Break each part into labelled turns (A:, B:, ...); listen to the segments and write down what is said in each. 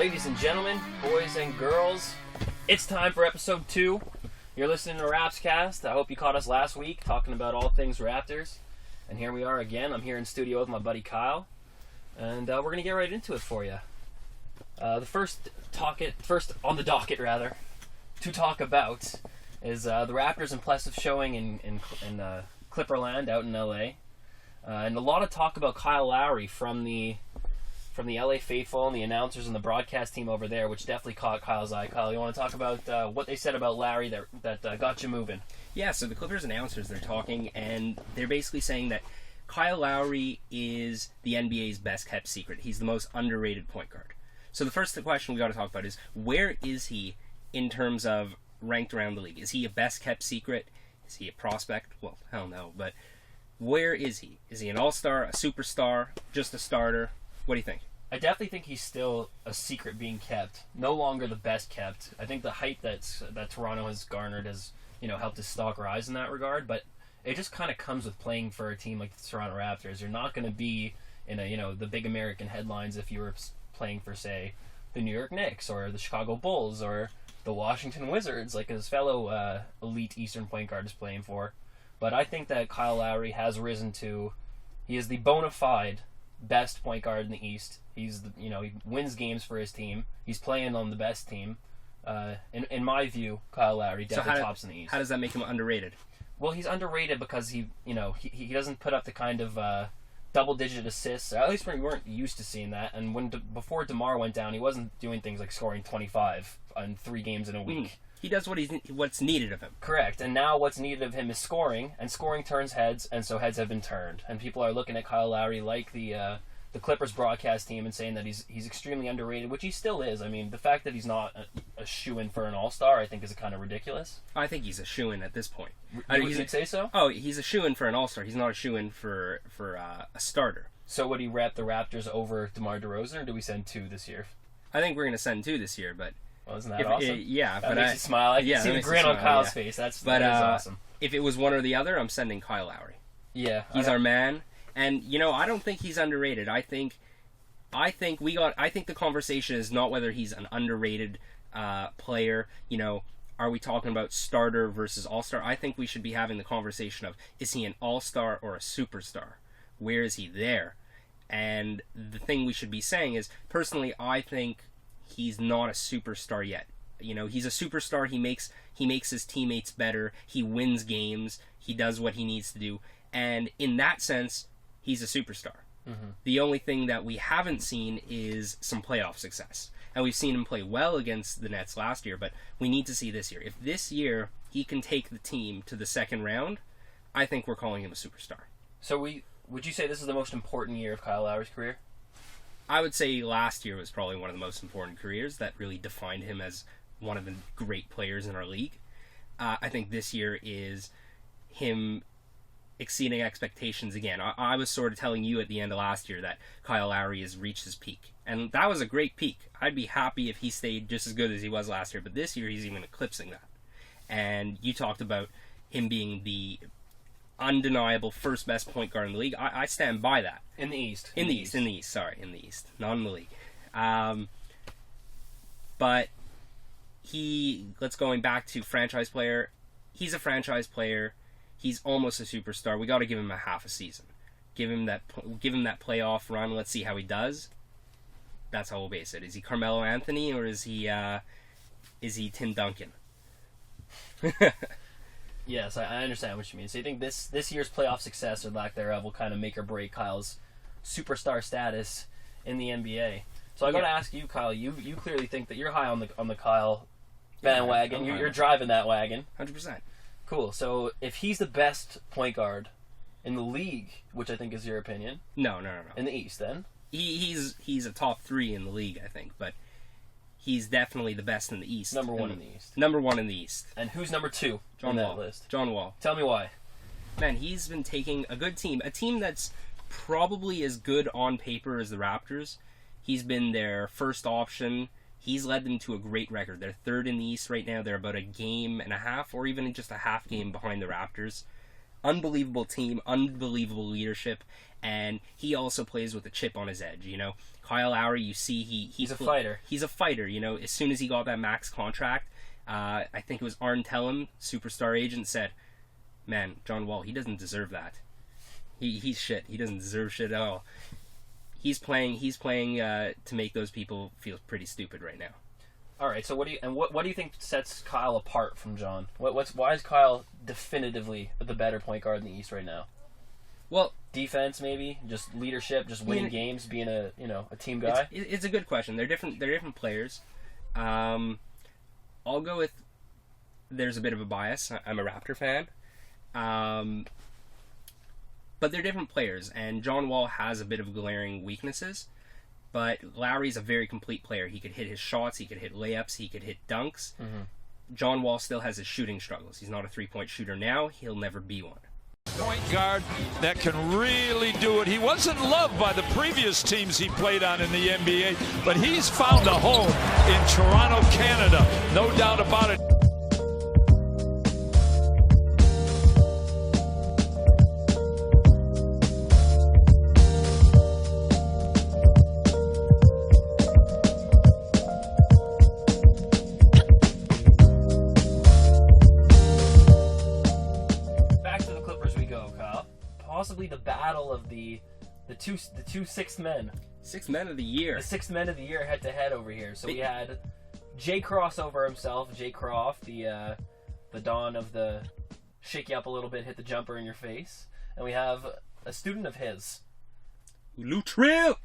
A: Ladies and gentlemen, boys and girls, it's time for episode 2. You're listening to Rapscast. I hope you caught us last week talking about all things Raptors. And here we are again. I'm here in studio with my buddy Kyle. And we're going to get right into it for you. The first on the docket, to talk about is the Raptors' impressive showing in Clipperland out in LA. And a lot of talk about Kyle Lowry from the LA faithful and the announcers and the broadcast team over there, which definitely caught Kyle's eye. Kyle, you want to talk about what they said about Lowry that got you moving?
B: Yeah, so the Clippers announcers, they're talking, and they're basically saying that Kyle Lowry is the NBA's best-kept secret. He's the most underrated point guard. So the first question we got to talk about is, where is he in terms of ranked around the league? Is he a best-kept secret? Is he a prospect? Well, hell no, but where is he? Is he an all-star, a superstar, just a starter? What do you think?
A: I definitely think he's still a secret being kept. No longer the best kept. I think the hype that Toronto has garnered has, helped his stock rise in that regard, but it just kind of comes with playing for a team like the Toronto Raptors. You're not going to be in the big American headlines if you were playing for, say, the New York Knicks or the Chicago Bulls or the Washington Wizards, like his fellow elite Eastern point guard is playing for. But I think that Kyle Lowry has risen to, he is the bona fide best point guard in the East. He's he wins games for his team. He's playing on the best team. In my view, Kyle Lowry definitely tops in the East.
B: How does that make him underrated?
A: Well, he's underrated because he doesn't put up the kind of double-digit assists. At least we weren't used to seeing that. And before DeMar went down, he wasn't doing things like scoring 25 on 3 games in a week.
B: He does what's needed of him.
A: Correct. And now what's needed of him is scoring, and scoring turns heads, and so heads have been turned. And people are looking at Kyle Lowry like the Clippers broadcast team and saying that he's extremely underrated, which he still is. I mean, the fact that he's not a shoo-in for an all-star, I think, is kind of ridiculous.
B: I think he's a shoo-in at this point.
A: You'd say so?
B: Oh, he's a shoo-in for an all-star. He's not a shoo-in for a starter.
A: So would he rep the Raptors over DeMar DeRozan, or do we send 2 this year?
B: I think we're going to send 2 this year, but...
A: Well, isn't that awesome?
B: Yeah.
A: That makes you smile. I can see the grin on Kyle's face. That is awesome.
B: If it was one or the other, I'm sending Kyle Lowry.
A: Yeah.
B: He's our man. And, I don't think he's underrated. I think the conversation is not whether he's an underrated player. Are we talking about starter versus all-star? I think we should be having the conversation of, is he an all-star or a superstar? Where is he there? And the thing we should be saying is, personally, I think he's not a superstar yet. He's a superstar. He makes his teammates better. He wins games. He does what he needs to do. And in that sense, he's a superstar. Mm-hmm. The only thing that we haven't seen is some playoff success. And we've seen him play well against the Nets last year, but we need to see this year. If this year he can take the team to the second round, I think we're calling him a superstar.
A: So would you say this is the most important year of Kyle Lowry's career?
B: I would say last year was probably one of the most important careers that really defined him as one of the great players in our league. I think this year is him exceeding expectations again. I was sort of telling you at the end of last year that Kyle Lowry has reached his peak. And that was a great peak. I'd be happy if he stayed just as good as he was last year, but this year he's even eclipsing that. And you talked about him being the undeniable first best point guard in the league. I stand by that.
A: In the East.
B: In the East, not in the league. But let's going back to franchise player. He's a franchise player. He's almost a superstar. We got to give him a half a season. Give him that playoff run. Let's see how he does. That's how we'll base it. Is he Carmelo Anthony or is he Tim Duncan?
A: Yes, I understand what you mean. So you think this year's playoff success or lack thereof will kind of make or break Kyle's superstar status in the NBA. So I got to ask you, Kyle. You clearly think that you're high on the Kyle bandwagon. You're driving that wagon.
B: 100%.
A: Cool. So if he's the best point guard in the league, which I think is your opinion.
B: No.
A: In the East, then?
B: He's a top 3 in the league, I think, but he's definitely the best in the East.
A: Number 1 in the East.
B: Number 1 in the East.
A: And who's number 2 on that list?
B: John Wall.
A: Tell me why.
B: Man, he's been taking a good team, a team that's probably as good on paper as the Raptors. He's been their first option. He's led them to a great record. They're 3rd in the East right now. They're about a game and a half, or even just a half game behind the Raptors. unbelievable team, unbelievable leadership, and he also plays with a chip on his edge. You know, Kyle Lowry, you see
A: he's a fighter.
B: He's a fighter. You know, as soon as he got that max contract, I think it was Arn Tellem, superstar agent, said, "Man, John Wall, he doesn't deserve that. He's shit. He doesn't deserve shit at all." He's playing to make those people feel pretty stupid right now.
A: All right. So what do you think sets Kyle apart from John? Why is Kyle definitively the better point guard in the East right now?
B: Well,
A: defense maybe, just leadership, just winning games, being a team guy.
B: It's a good question. They're different players. I'll go with. There's a bit of a bias. I'm a Raptor fan. But they're different players, and John Wall has a bit of glaring weaknesses, but Lowry's a very complete player. He could hit his shots, he could hit layups, he could hit dunks. Mm-hmm. John Wall still has his shooting struggles. He's not a three-point shooter now. He'll never be one.
C: Point guard that can really do it. He wasn't loved by the previous teams he played on in the NBA, but he's found a home in Toronto, Canada. No doubt about it.
A: Possibly the battle of the two sixth men.
B: Sixth men of the year.
A: The sixth men of the year head to head over here. So we had Jay Crossover himself, Jay Croft, the dawn of the shake you up a little bit, hit the jumper in your face, and we have a student of his,
B: Lou Trill.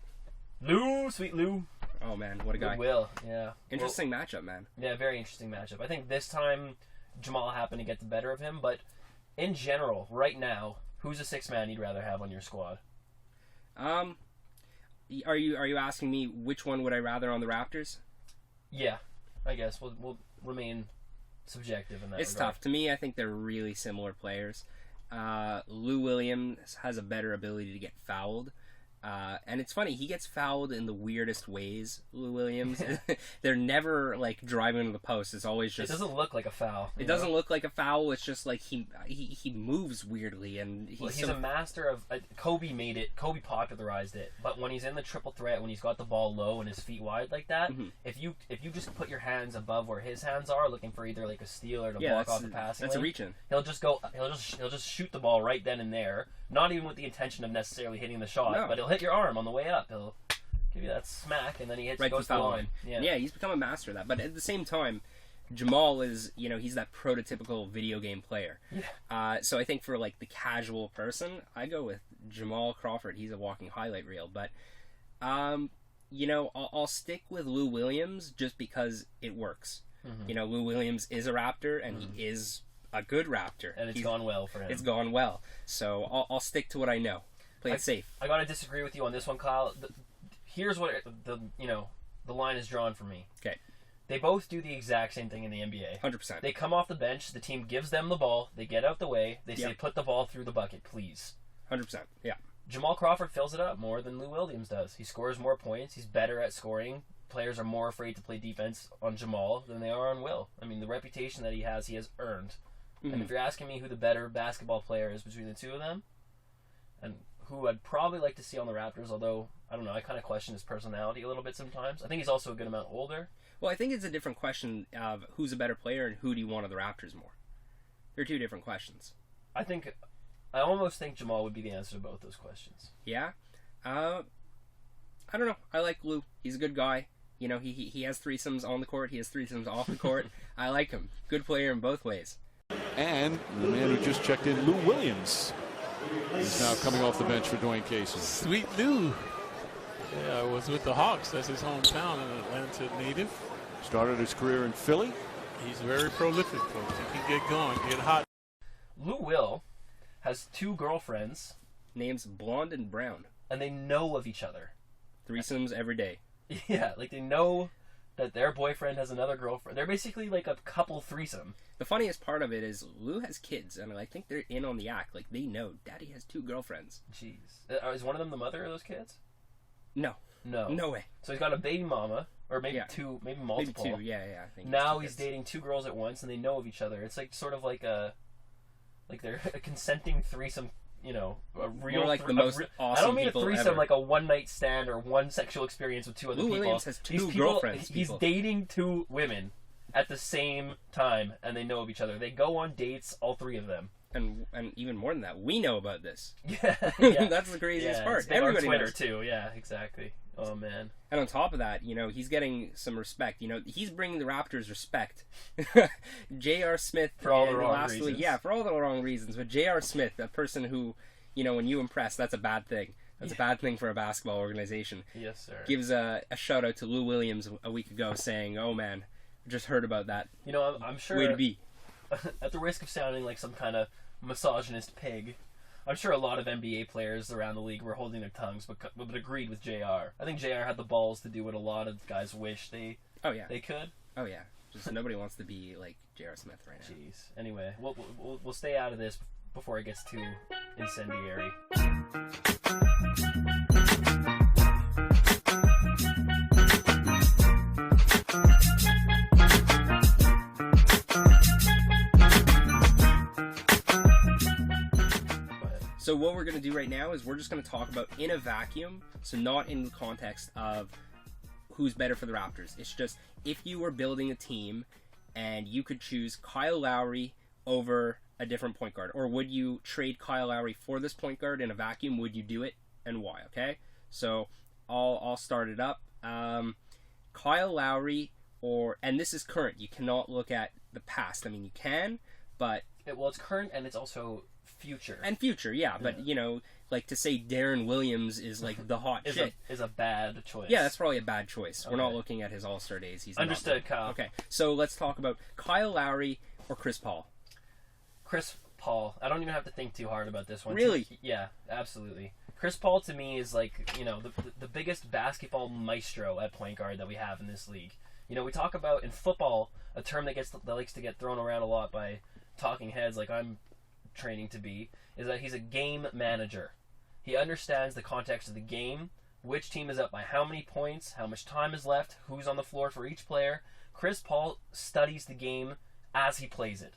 A: Sweet Lou.
B: Oh man, what a guy.
A: Will, yeah.
B: Interesting matchup, man.
A: Yeah, very interesting matchup. I think this time Jamal happened to get the better of him, but in general, right now, who's a sixth man you'd rather have on your squad?
B: Are you asking me which one would I rather on the Raptors?
A: Yeah, I guess we'll remain subjective in that.
B: It's
A: regard.
B: tough. To me, I think they're really similar players. Lou Williams has a better ability to get fouled. And it's funny, he gets fouled in the weirdest ways, Lou Williams. They're never like driving to the post. It's always just...
A: It doesn't look like a foul.
B: It doesn't look like a foul. It's just like he moves weirdly, and
A: he's a master of... Kobe made it. Kobe popularized it. But when he's in the triple threat, when he's got the ball low and his feet wide like that, mm-hmm. if you just put your hands above where his hands are, looking for either like a steal or to block off the passing
B: that's
A: lane,
B: a reach-in.
A: He'll just shoot the ball right then and there, not even with the intention of necessarily hitting the shot, but he'll hit your arm on the way up. He'll give you that smack, and then he hits
B: right
A: goes to the line.
B: Yeah, he's become a master of that. But at the same time, Jamal is, he's that prototypical video game player. Yeah. So I think for like the casual person, I go with Jamal Crawford. He's a walking highlight reel. But, I'll stick with Lou Williams just because it works. Mm-hmm. Lou Williams is a Raptor, and he is a good Raptor.
A: And it's gone well for him.
B: It's gone well. So I'll stick to what I know. Play it safe.
A: I gotta disagree with you on this one, Kyle. Here's what the line is drawn for me.
B: Okay.
A: They both do the exact same thing in the NBA.
B: 100%.
A: They come off the bench. The team gives them the ball. They get out the way. They say, "Put the ball through the bucket, please."
B: 100%. Yeah.
A: Jamal Crawford fills it up more than Lou Williams does. He scores more points. He's better at scoring. Players are more afraid to play defense on Jamal than they are on Will. I mean, the reputation that he has earned. Mm-hmm. And if you're asking me who the better basketball player is between the two of them, and who I'd probably like to see on the Raptors, although, I don't know, I kind of question his personality a little bit sometimes. I think he's also a good amount older.
B: Well, I think it's a different question of who's a better player and who do you want on the Raptors more. They're two different questions.
A: I almost think Jamal would be the answer to both those questions.
B: Yeah? I don't know. I like Lou. He's a good guy. He has threesomes on the court. He has threesomes off the court. I like him. Good player in both ways.
D: And the man who just checked in, Lou Williams, is now coming off the bench for Dwayne Casey.
E: Sweet Lou. Yeah, I was with the Hawks. That's his hometown, an Atlanta native.
D: Started his career in Philly.
E: He's very prolific, folks. He can get going, get hot.
A: Lou Will has two girlfriends.
B: Names Blonde and Brown.
A: And they know of each other.
B: Threesomes every day.
A: Yeah, like they know that their boyfriend has another girlfriend. They're basically like a couple threesome.
B: The funniest part of it is Lou has kids, and I think they're in on the act. Like, they know Daddy has two girlfriends.
A: Jeez. Is one of them the mother of those kids?
B: No.
A: No
B: way.
A: So he's got a baby mama, or maybe two, maybe multiple.
B: Maybe two, yeah. I think
A: now he's dating two girls at once, and they know of each other. It's like sort of like a like they're a consenting threesome. You know, a real.
B: More like the most awesome.
A: I don't mean a
B: people
A: threesome
B: ever.
A: like a one-night stand or one sexual experience with two other
B: Lou
A: people.
B: Williams has two
A: These people,
B: girlfriends.
A: He's
B: people.
A: dating 2 women at the same time, and they know of each other. They go on dates, all 3 of them.
B: And even more than that, we know about this.
A: Yeah,
B: That's the craziest part.
A: It's big
B: Everybody
A: on Twitter
B: knows.
A: too. Yeah, exactly. Oh man.
B: And on top of that, you know, he's getting some respect. You know, he's bringing the Raptors respect. J.R. Smith
A: For all the
B: in
A: wrong
B: last
A: reasons.
B: week, yeah, for all the wrong reasons. But J.R. Smith, that person who, you know, when you impress, that's a bad thing. That's a bad thing for a basketball organization.
A: Yes, sir.
B: Gives a shout out to Lou Williams a week ago, saying, "Oh man, I just heard about that.
A: You know, I'm sure.
B: Way to be."
A: At the risk of sounding like some kind of misogynist pig, I'm sure a lot of NBA players around the league were holding their tongues, but agreed with JR. I think JR had the balls to do what a lot of guys wish they could.
B: Oh yeah. Just nobody wants to be like J.R. Smith right now.
A: Jeez. Anyway, we'll stay out of this before it gets too incendiary.
B: So what we're going to do right now is we're just going to talk about in a vacuum, so not in the context of who's better for the Raptors. It's just if you were building a team and you could choose Kyle Lowry over a different point guard, or would you trade Kyle Lowry for this point guard in a vacuum? Would you do it, and why? Okay, so I'll start it up. Kyle Lowry, and this is current. You cannot look at the past. I mean, you can, but
A: It's current and it's also future.
B: And future, yeah, but you know, like to say Darren Williams is like the hot shit
A: is a bad choice.
B: Yeah, that's probably a bad choice.
A: Okay.
B: We're not looking at his All-Star days. He's
A: understood, Kyle.
B: Okay, so let's talk about Kyle Lowry or Chris Paul.
A: Chris Paul. I don't even have to think too hard about this one.
B: Really?
A: Yeah, absolutely. Chris Paul to me is like, you know, the biggest basketball maestro at point guard that we have in this league. You know, we talk about in football a term that likes to get thrown around a lot by talking heads like I'm training to be, is that he's a game manager. He understands the context of the game, which team is up by how many points, how much time is left, who's on the floor for each player. Chris Paul studies the game as he plays it.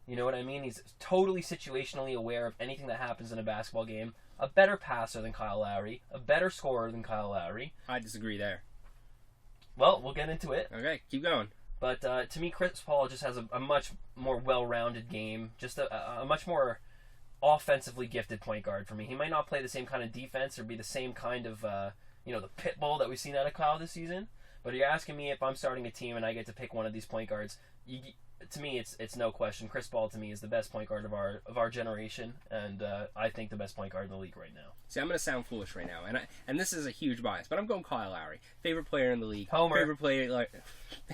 A: You know what I mean? He's totally situationally aware of anything that happens in a basketball game. A better passer than Kyle Lowry, a better scorer than Kyle Lowry.
B: I disagree there.
A: Well, we'll get into it.
B: Okay, keep going.
A: But to me, Chris Paul just has a much more well-rounded game, just a much more offensively gifted point guard for me. He might not play the same kind of defense or be the same kind of, the pit bull that we've seen out of Kyle this season. But you're asking me if I'm starting a team and I get to pick one of these point guards. To me, it's no question. Chris Paul to me is the best point guard of our generation, and I think the best point guard in the league right now.
B: See, I'm going to sound foolish right now, and this is a huge bias, but I'm going Kyle Lowry, favorite player in the league,
A: Homer.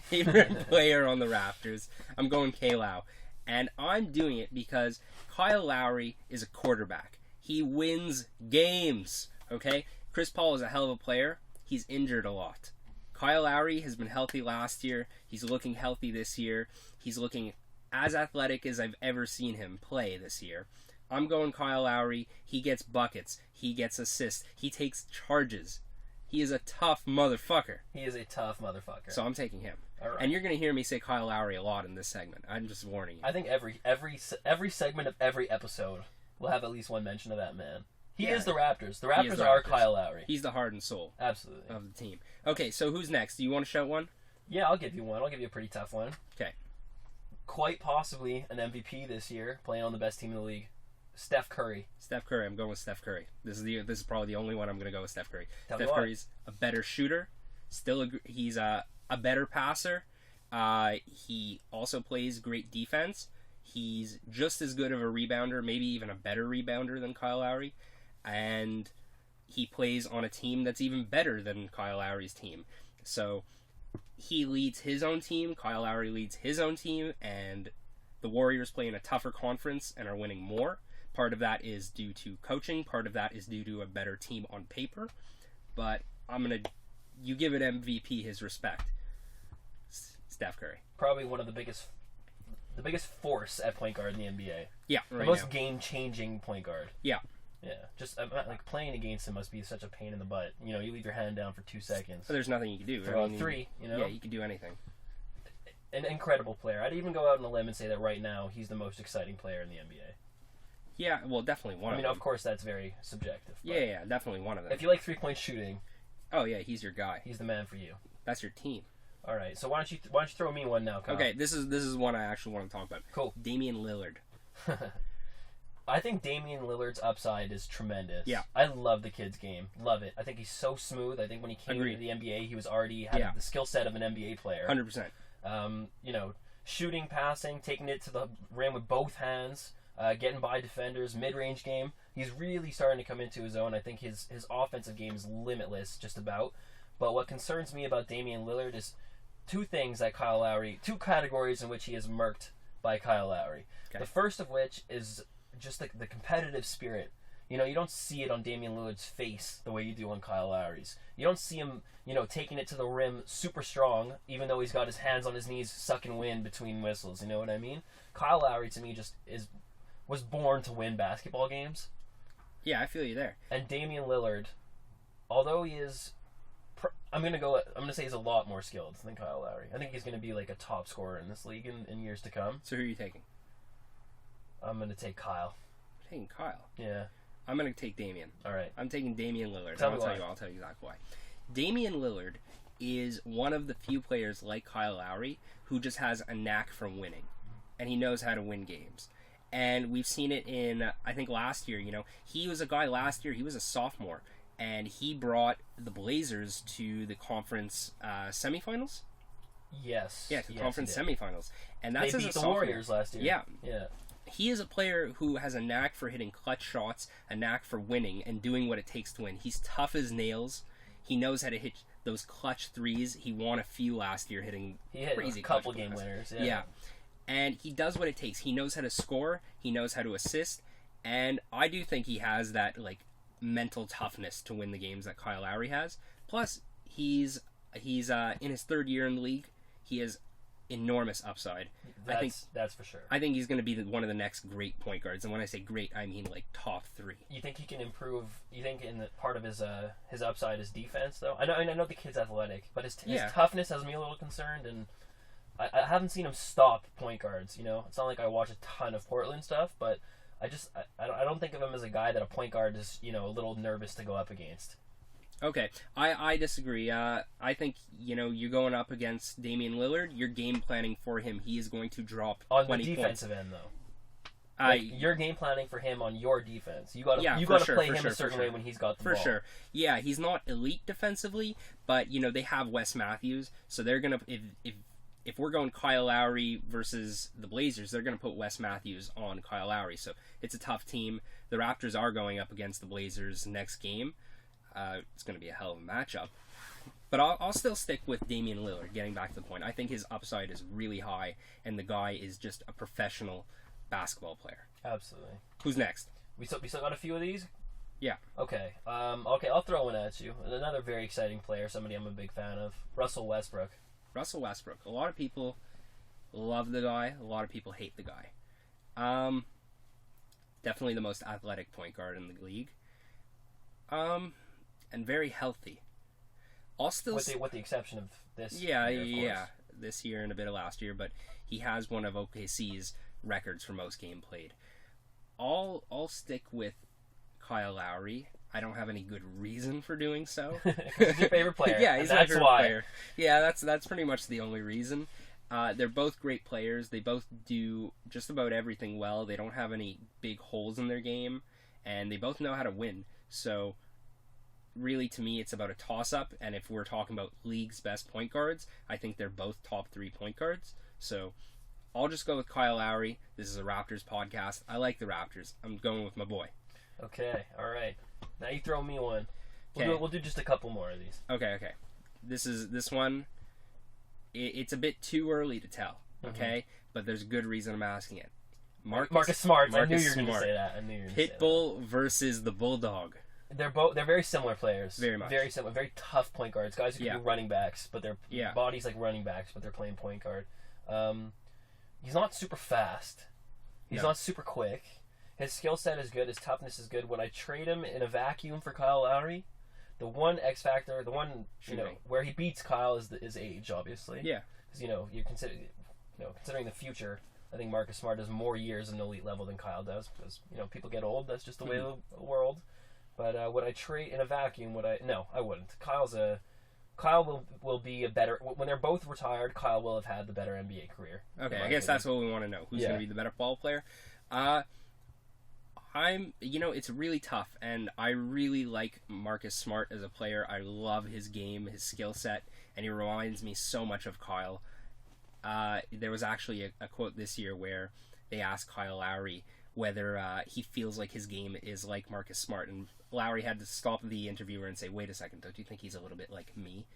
B: favorite player on the Raptors. I'm going K-Low, and I'm doing it because Kyle Lowry is a quarterback. He wins games. Okay, Chris Paul is a hell of a player. He's injured a lot. Kyle Lowry has been healthy last year. He's looking healthy this year. He's looking as athletic as I've ever seen him play this year. I'm going Kyle Lowry. He gets buckets. He gets assists. He takes charges. He is a tough motherfucker.
A: He is a tough motherfucker.
B: So I'm taking him.
A: All right.
B: And you're going to hear me say Kyle Lowry a lot in this segment. I'm just warning you.
A: I think every segment of every episode will have at least one mention of that man. He is the Raptors. The Raptors are Kyle Lowry.
B: He's the heart and soul
A: Absolutely.
B: of the team. Okay, so who's next? Do you want to shout one?
A: Yeah, I'll give you one. I'll give you a pretty tough one.
B: Okay.
A: Quite possibly an MVP this year, playing on the best team in the league. Steph Curry.
B: Steph Curry. I'm going with Steph Curry. This is probably the only one I'm going to go with Steph Curry.
A: Tell me
B: Steph
A: why.
B: Curry's a better shooter. He's a better passer. He also plays great defense. He's just as good of a rebounder, maybe even a better rebounder than Kyle Lowry. And he plays on a team that's even better than Kyle Lowry's team. So he leads his own team, Kyle Lowry leads his own team, and the Warriors play in a tougher conference and are winning more. Part of that is due to coaching, part of that is due to a better team on paper. But you give it MVP his respect. Steph Curry.
A: Probably one of the biggest force at point guard in the NBA.
B: Yeah,
A: The
B: right
A: most
B: now.
A: game-changing point guard.
B: Yeah.
A: Yeah, just like playing against him must be such a pain in the butt. You know, you leave your hand down for 2 seconds.
B: So there's nothing you can do.
A: Throw out three, you know?
B: Yeah, you can do anything.
A: An incredible player. I'd even go out on a limb and say that right now he's the most exciting player in the NBA.
B: Yeah, well, definitely one
A: I mean,
B: of them.
A: of course, that's very subjective. but
B: Yeah, definitely one of them.
A: If you like 3-point shooting,
B: Oh, yeah, he's your guy.
A: he's the man for you.
B: That's your team.
A: All right, so why don't you throw me one now, Kyle?
B: Okay, this is one I actually want to talk about.
A: Cool.
B: Damian Lillard.
A: I think Damian Lillard's upside is tremendous.
B: Yeah.
A: I love the kid's game. Love it. I think he's so smooth. I think when he came
B: Agreed.
A: into the NBA, he was already had the skill set of an NBA player.
B: 100%.
A: You know, shooting, passing, taking it to the rim with both hands, getting by defenders, mid-range game. He's really starting to come into his own. I think his offensive game is limitless, just about. But what concerns me about Damian Lillard is two categories in which he is murked by Kyle Lowry.
B: Okay.
A: The first of which is just the competitive spirit. You know, you don't see it on Damian Lillard's face the way you do on Kyle Lowry's. You don't see him, taking it to the rim super strong, even though he's got his hands on his knees sucking wind between whistles. You know what I mean? Kyle Lowry, to me, was born to win basketball games.
B: Yeah, I feel you there.
A: And Damian Lillard, although he is... I'm gonna say he's a lot more skilled than Kyle Lowry. I think he's gonna be like a top scorer in this league in years to come.
B: So who are you taking?
A: I'm gonna take Kyle.
B: I'm taking Kyle.
A: Yeah.
B: I'm going to take Damian.
A: All right.
B: I'm taking Damian Lillard.
A: I'll
B: tell you exactly why. Damian Lillard is one of the few players like Kyle Lowry who just has a knack for winning, and he knows how to win games. And we've seen it in, I think last year, he was a guy last year, he was a sophomore, and he brought the Blazers to the conference semifinals?
A: Yes.
B: Yeah, to the conference semifinals. And that's
A: they
B: as
A: beat
B: a
A: the
B: sophomore.
A: Warriors last year.
B: Yeah.
A: Yeah.
B: He is a player who has a knack for hitting clutch shots, a knack for winning, and doing what it takes to win. He's tough as nails. He knows how to hit those clutch threes. He won a few last year hitting crazy
A: a couple
B: clutch
A: game
B: passes.
A: winners.
B: Yeah. And he does what it takes. He knows how to score. He knows how to assist. And I do think he has that mental toughness to win the games that Kyle Lowry has. Plus, he's in his third year in the league. He has enormous upside.
A: That's for sure.
B: I think he's going to be one of the next great point guards, and when I say great, I mean top 3.
A: You think he can improve? You think in the part of his upside is defense, though? I know the kid's athletic, but his toughness has me a little concerned, and I haven't seen him stop point guards. It's not like I watch a ton of Portland stuff, but I don't think of him as a guy that a point guard is a little nervous to go up against.
B: Okay, I disagree. I think, you're going up against Damian Lillard, you're game planning for him. He is going to drop 20
A: points. On the defensive end, though. You're game planning for him on your defense. You got to play him a certain way when he's got the ball.
B: For sure. Yeah, he's not elite defensively, but, they have Wes Matthews, so they're going to... If we're going Kyle Lowry versus the Blazers, they're going to put Wes Matthews on Kyle Lowry, so it's a tough team. The Raptors are going up against the Blazers next game. It's going to be a hell of a matchup. But I'll still stick with Damian Lillard, getting back to the point. I think his upside is really high, and the guy is just a professional basketball player.
A: Absolutely.
B: Who's next?
A: We still got a few of these?
B: Yeah.
A: Okay. I'll throw one at you. Another very exciting player, somebody I'm a big fan of, Russell Westbrook.
B: Russell Westbrook. A lot of people love the guy. A lot of people hate the guy. Definitely the most athletic point guard in the league. And very healthy. I'll still
A: with the exception of this.
B: Yeah, this year and a bit of last year, but he has one of OKC's records for most game played. I'll stick with Kyle Lowry. I don't have any good reason for doing so.
A: He's your favorite player.
B: Yeah, he's my favorite
A: why.
B: player. Yeah, that's pretty much the only reason. They're both great players. They both do just about everything well. They don't have any big holes in their game, and they both know how to win. So, really, to me, it's about a toss-up, and if we're talking about league's best point guards, I think they're both top 3 point guards. So, I'll just go with Kyle Lowry. This is a Raptors podcast. I like the Raptors. I'm going with my boy.
A: Okay, all right. Now you throw me one. We'll do just a couple more of these.
B: Okay. This one, it's a bit too early to tell, okay? But there's a good reason I'm asking it.
A: Marcus Smart. I knew you were going to say that.
B: Pitbull versus the Bulldog.
A: They're very similar players.
B: Very much.
A: Very similar. Very tough point guards. Guys who can be running backs, but their bodies like running backs, but they're playing point guard. He's not super fast. He's not super quick. His skill set is good. His toughness is good. Would I trade him in a vacuum for Kyle Lowry? The one X factor, the one where he beats Kyle is his age, obviously.
B: Yeah.
A: Because you're considering the future I think Marcus Smart has more years in elite level than Kyle does because, people get old. That's just the way of the world. But would I trade in a vacuum? No, I wouldn't. Kyle will be a better... When they're both retired, Kyle will have had the better NBA career.
B: Okay, I guess that's what we want to know. Who's going to be the better ball player? It's really tough, and I really like Marcus Smart as a player. I love his game, his skill set, and he reminds me so much of Kyle. There was actually a quote this year where they asked Kyle Lowry whether he feels like his game is like Marcus Smart, and Lowry had to stop the interviewer and say, "Wait a second, don't you think he's a little bit like me?"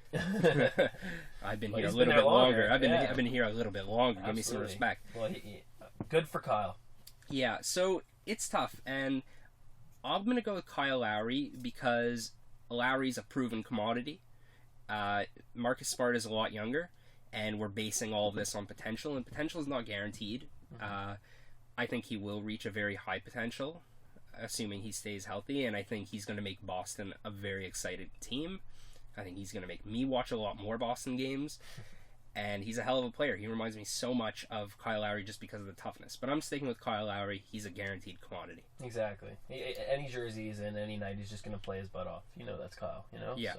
B: I've been here a little bit longer. I've been here a little bit longer.
A: Absolutely.
B: Give me some respect.
A: Well, good for Kyle.
B: Yeah, so it's tough, and I'm going to go with Kyle Lowry because Lowry's a proven commodity. Marcus Smart is a lot younger, and we're basing all of this on potential, and potential is not guaranteed. I think he will reach a very high potential, assuming he stays healthy, and I think he's going to make Boston a very excited team. I think he's going to make me watch a lot more Boston games, and he's a hell of a player. He reminds me so much of Kyle Lowry just because of the toughness. But I'm sticking with Kyle Lowry. He's a guaranteed commodity.
A: Exactly. Any jersey he's in, any night, he's just going to play his butt off. That's Kyle,
B: Yeah.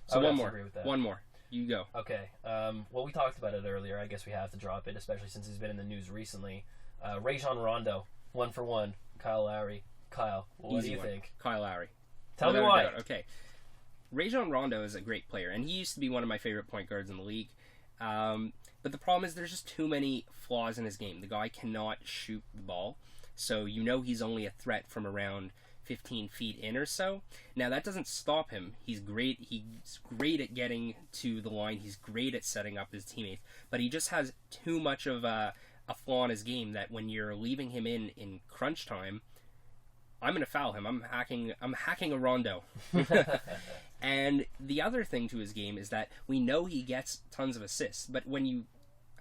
A: So
B: one more.
A: agree with that.
B: One more. You go.
A: Okay. Well, we talked about it earlier. I guess we have to drop it, especially since he's been in the news recently. Rajon Rondo, 1-for-1. Kyle Lowry. Kyle, what do you think?
B: Kyle Lowry.
A: Tell me why.
B: Okay. Rajon Rondo is a great player, and he used to be one of my favorite point guards in the league. But the problem is there's just too many flaws in his game. The guy cannot shoot the ball, so he's only a threat from around 15 feet in or so. Now, that doesn't stop him. He's great. He's great at getting to the line. He's great at setting up his teammates, but he just has too much of a flaw in his game that when you're leaving him in crunch time, I'm going to foul him. I'm hacking a Rondo. And the other thing to his game is that we know he gets tons of assists, but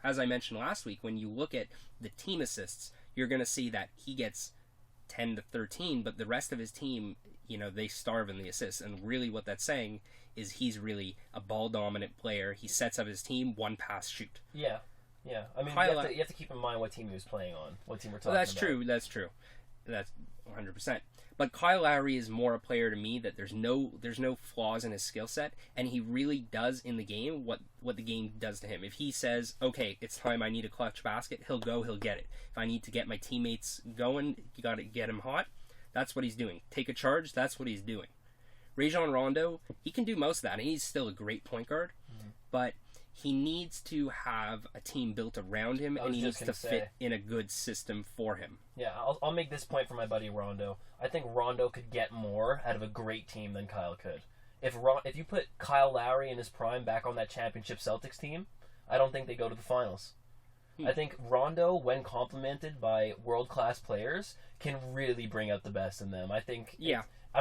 B: as I mentioned last week, when you look at the team assists, you're going to see that he gets 10 to 13, but the rest of his team, they starve in the assists. And really what that's saying is he's really a ball-dominant player. He sets up his team, one pass, shoot.
A: Yeah. I mean, you have to keep in mind what team he was playing on, what team we're talking about.
B: That's true. That's 100%. But Kyle Lowry is more a player to me that there's no flaws in his skill set, and he really does in the game what the game does to him. If he says, okay, it's time, I need a clutch basket, he'll get it. If I need to get my teammates going, you got to get him hot, that's what he's doing. Take a charge, that's what he's doing. Rajon Rondo, he can do most of that, and he's still a great point guard, but he needs to have a team built around him, and he needs to fit in a good system for him.
A: Yeah, I'll make this point for my buddy Rondo. I think Rondo could get more out of a great team than Kyle could. If you put Kyle Lowry in his prime back on that championship Celtics team, I don't think they go to the finals. I think Rondo, when complemented by world-class players, can really bring out the best in them. I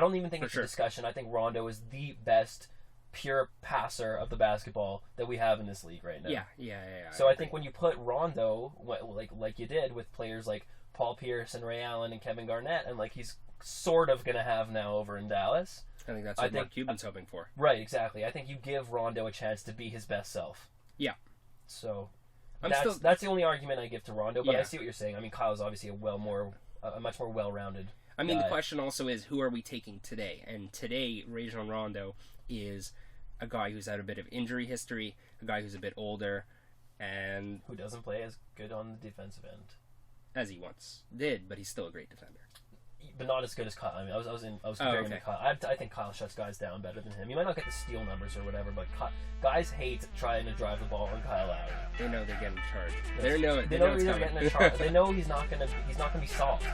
A: don't even think it's a discussion. I think Rondo is the best pure passer of the basketball that we have in this league right now.
B: Yeah.
A: So I think when you put Rondo, like you did with players like Paul Pierce and Ray Allen and Kevin Garnett, and like he's sort of going to have now over in Dallas.
B: I think that's what Mark Cuban's hoping for.
A: Right, exactly. I think you give Rondo a chance to be his best self.
B: Yeah.
A: So that's the only argument I give to Rondo, but I see what you're saying. I mean, Kyle's obviously a much more well-rounded guy.
B: The question also is, who are we taking today? And today, Rajon Rondo is a guy who's had a bit of injury history, a guy who's a bit older, and
A: who doesn't play as good on the defensive end
B: as he once did, but he's still a great defender.
A: But not as good as Kyle. I mean, I was comparing him to Kyle. I think Kyle shuts guys down better than him. He might not get the steal numbers or whatever, but guys hate trying to drive the ball on Kyle Lowry.
B: They know they're getting charged.
A: They know he's getting a charge. They know he's not gonna be soft.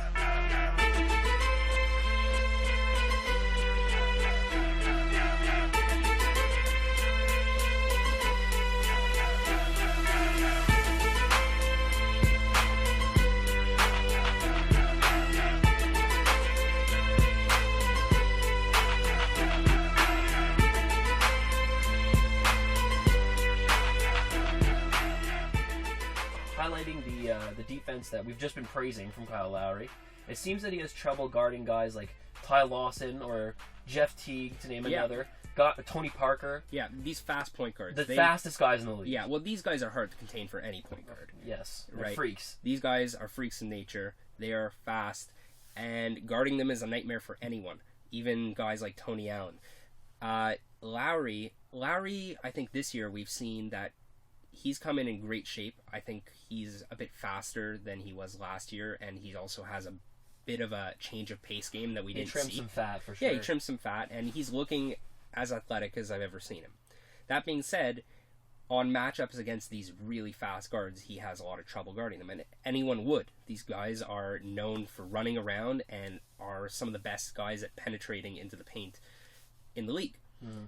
A: Highlighting the defense that we've just been praising from Kyle Lowry, it seems that he has trouble guarding guys like Ty Lawson or Jeff Teague, to name another. got Tony Parker.
B: Yeah, these fast point guards.
A: The fastest guys in the league.
B: Yeah, well, these guys are hard to contain for any point guard.
A: Yes, they're
B: right?
A: freaks.
B: These guys are freaks in nature. They are fast, and guarding them is a nightmare for anyone, even guys like Tony Allen. Lowry, I think this year we've seen that he's come in great shape. I think he's a bit faster than he was last year, and he also has a bit of a change of pace game that we didn't see.
A: He trimmed some fat, for sure.
B: Yeah, he trimmed some fat, and he's looking as athletic as I've ever seen him. That being said, on matchups against these really fast guards, he has a lot of trouble guarding them, and anyone would. These guys are known for running around and are some of the best guys at penetrating into the paint in the league. Mm.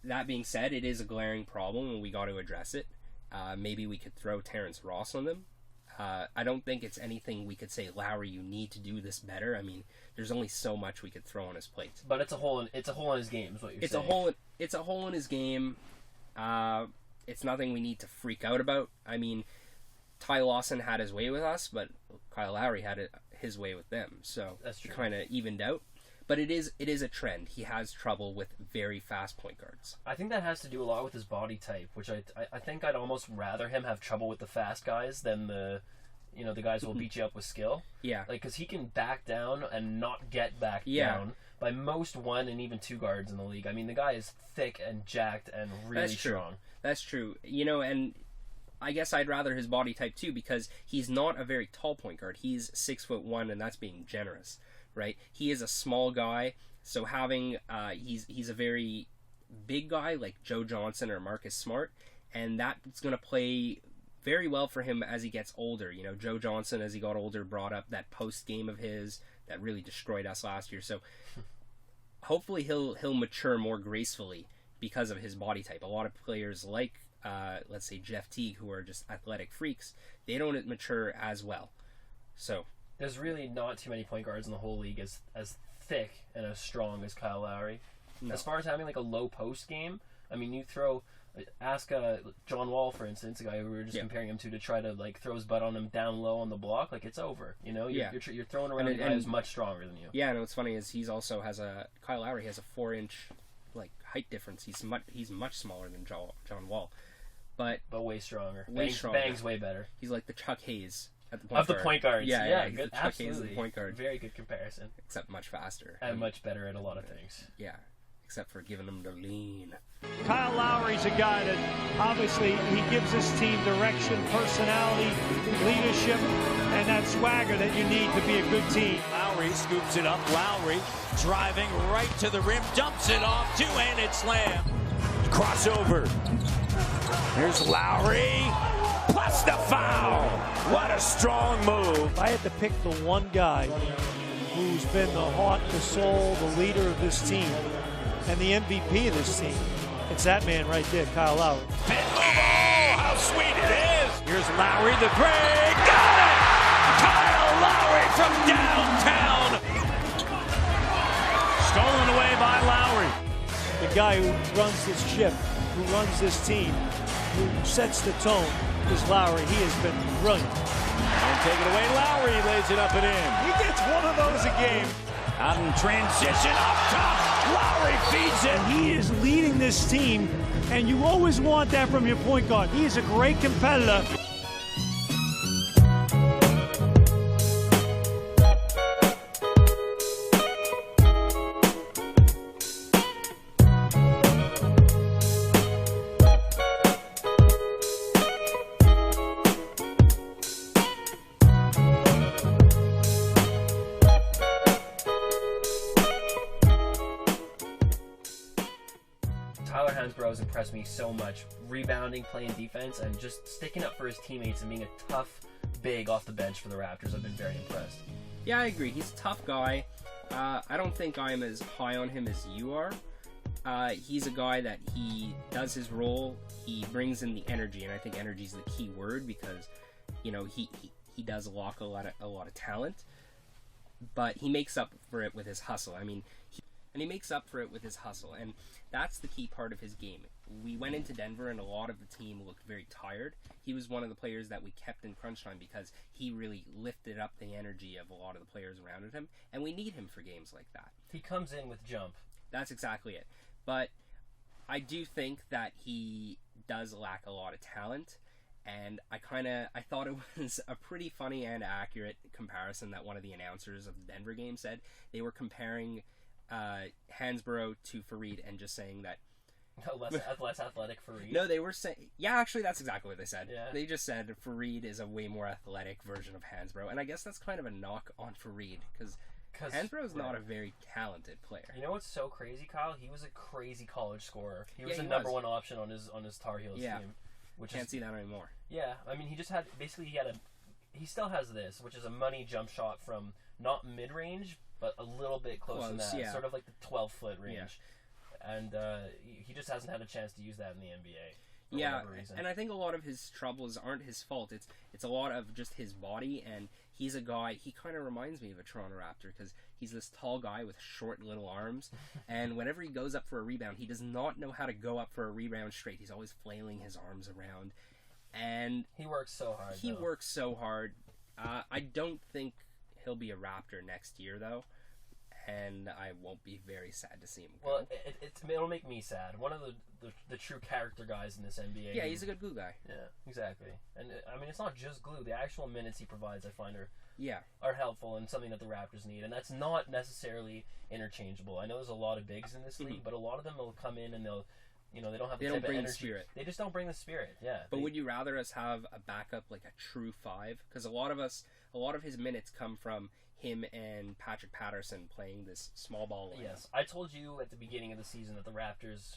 B: That being said, it is a glaring problem, and we got to address it. Maybe we could throw Terrence Ross on them. I don't think it's anything we could say, Lowry, you need to do this better. I mean, there's only so much we could throw on his plate.
A: But it's a hole in his game, is what you're saying.
B: It's a hole in his game. It's nothing we need to freak out about. I mean, Ty Lawson had his way with us, but Kyle Lowry had his way with them. So
A: that's true.
B: Kind of evened out. But it is a trend. He has trouble with very fast point guards.
A: I think that has to do a lot with his body type, which I think I'd almost rather him have trouble with the fast guys than the guys who will beat you up with skill.
B: Yeah.
A: Because he can back down and not get back down by most 1 and even 2 guards in the league. I mean, the guy is thick and jacked and really strong.
B: That's true. And I guess I'd rather his body type too, because he's not a very tall point guard. He's 6'1", and that's being generous. Right, he is a small guy, so having he's a very big guy like Joe Johnson or Marcus Smart, and that's going to play very well for him as he gets older. Joe Johnson, as he got older, brought up that post game of his that really destroyed us last year. So hopefully he'll mature more gracefully because of his body type. A lot of players like let's say Jeff Teague, who are just athletic freaks, they don't mature as well. So.
A: There's really not too many point guards in the whole league as thick and as strong as Kyle Lowry. No. As far as having like a low post game, I mean, ask John Wall, for instance, a guy who we were just comparing him to try to like throw his butt on him down low on the block, like it's over. You're throwing around a guy who's much stronger than you.
B: Yeah, and what's funny is Kyle Lowry has a 4-inch like height difference. He's much smaller than John Wall, but
A: way stronger.
B: Stronger.
A: Bang's way better.
B: He's like the Chuck Hayes.
A: The point guards.
B: Yeah,
A: good, absolutely.
B: The point guard.
A: Very good comparison.
B: Except much faster.
A: And much better at a lot of things.
B: Yeah, except for giving them the lean.
F: Kyle Lowry's a guy that obviously he gives his team direction, personality, leadership, and that swagger that you need to be a good team.
G: Lowry scoops it up. Lowry driving right to the rim, dumps it off, two-handed slam. Crossover. Here's Lowry. Plus the foul. What a strong move.
F: If I had to pick the one guy who's been the heart, the soul, the leader of this team, and the MVP of this team, it's that man right there, Kyle Lowry.
G: Spin move. Oh, how sweet it is. Here's Lowry, the three. Got it. Kyle Lowry from downtown.
F: Stolen away by Lowry. The guy who runs this ship, who runs this team, who sets the tone, is Lowry. He has been brilliant.
G: And take it away, Lowry lays it up and in.
F: He gets one of those a game.
G: Out in transition, up top, Lowry feeds it.
F: He is leading this team, and you always want that from your point guard. He is a great competitor.
A: Hansbrough's impressed me so much, rebounding, playing defense, and just sticking up for his teammates and being a tough big off the bench for the Raptors. I've been very impressed.
B: Yeah, I agree. He's a tough guy. I don't think I'm as high on him as you are. He's a guy that he does his role. He brings in the energy, and I think energy is the key word because, he does unlock a lot of talent, but he makes up for it with his hustle. He makes up for it with his hustle, and that's the key part of his game. We went into Denver, and a lot of the team looked very tired. He was one of the players that we kept in crunch time because he really lifted up the energy of a lot of the players around him, and we need him for games like that.
A: He comes in with jump.
B: That's exactly it. But I do think that he does lack a lot of talent, and I thought it was a pretty funny and accurate comparison that one of the announcers of the Denver game said. They were comparing Hansborough to Farid and just saying that
A: less athletic Farid.
B: No, they were saying... Yeah, actually, that's exactly what they said.
A: Yeah.
B: They just said Farid is a way more athletic version of Hansborough, and I guess that's kind of a knock on Farid, because Hansborough is not a very talented player.
A: You know what's so crazy, Kyle? He was a crazy college scorer. He was
B: Yeah,
A: the
B: he
A: number
B: was.
A: one option on his Tar Heels team.
B: Can't see that anymore.
A: Yeah, I mean, he just had... Basically, he still has this, which is a money jump shot from not mid-range, but a little bit close to that.
B: Yeah.
A: Sort of like the 12-foot range.
B: Yeah.
A: And he just hasn't had a chance to use that in the NBA.
B: Yeah, and I think a lot of his troubles aren't his fault. It's a lot of just his body, and he's a guy... He kind of reminds me of a Toronto Raptor, because he's this tall guy with short little arms, and whenever he goes up for a rebound, he does not know how to go up for a rebound straight. He's always flailing his arms around, and...
A: He works so hard,
B: He works so hard. I don't think he'll be a Raptor next year, though, and I won't be very sad to see him go.
A: Well, it'll make me sad. One of the true character guys in this NBA.
B: Yeah, he's a good glue guy.
A: Yeah, exactly. And I mean, it's not just glue. The actual minutes he provides, I find,
B: are
A: helpful and something that the Raptors need. And that's not necessarily interchangeable. I know there's a lot of bigs in this league, but a lot of them will come in and they'll, they don't have the type of
B: bring
A: energy.
B: the spirit.
A: They just don't bring the spirit. Yeah.
B: But would you rather us have a backup like a true five? Because a lot of his minutes come from him and Patrick Patterson playing this small ball lineup.
A: Yes, I told you at the beginning of the season that the Raptors